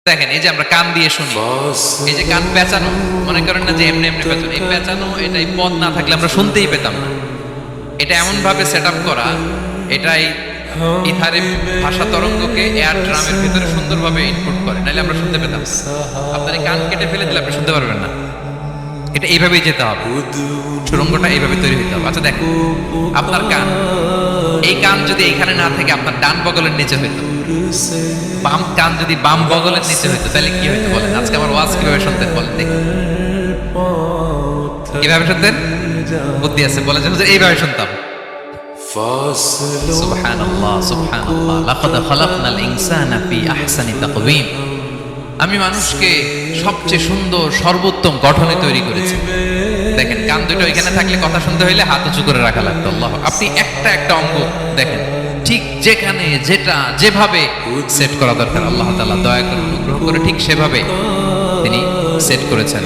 দেখেন এই যে আমরা কান দিয়ে শুনি, এই যে কান পেঁচানো, মনে করেন না যে এমনি এমনি পেঁচানো, এই পেঁচানো এটাই পদ না থাকলে আমরা শুনতেই পেতাম না। এটা এমন ভাবে সেট আপ করা, এটাই ইথারে ভাষা তরঙ্গকে এয়ার ড্রামের ভিতরে সুন্দরভাবে ইনপুট করে, নাহলে আমরা শুনতে পেতাম। আপনার এই কান কেটে ফেলে দিলে আপনি শুনতে পারবেন না। এটা এইভাবেই যেতে হবে, সুরঙ্গটা এইভাবে তৈরি হতে হবে। আচ্ছা দেখো, আপনার কান, এই কান যদি এখানে না থেকে আপনার ডান বগলের নিচে হইতো, বাম কান যদি বাম বগলের নিচে হইতো, তাহলে কি হইতো বলেন? আজকে আমার ওয়াজ কিভাবে শুনতেন বলেন দেখি, কিভাবে শুনতেন? বুদ্ধি আছে বলে যে হুজুর এইভাবে শুনতাম। সুবহানাল্লাহ সুবহানাল্লাহ, লাকাদ খালাকনাল ইনসানা ফি আহসানি তাকওয়িম। আমি মানুষকে সবচেয়ে সুন্দর সর্বোত্তম গঠনে তৈরি করেছি। দেখেন কান দুটো এখানে থাকলে কথা শুনতে হইলে হাত উঁচু করে রাখা লাগতো। আল্লাহ, আপনি একটা একটা অঙ্গ দেখেন ঠিক যেখানে যেটা যেভাবে সেট করা দরকার, আল্লাহ তাআলা দয়া করে অনুগ্রহ করে ঠিক সেভাবে তিনি সেট করেছেন।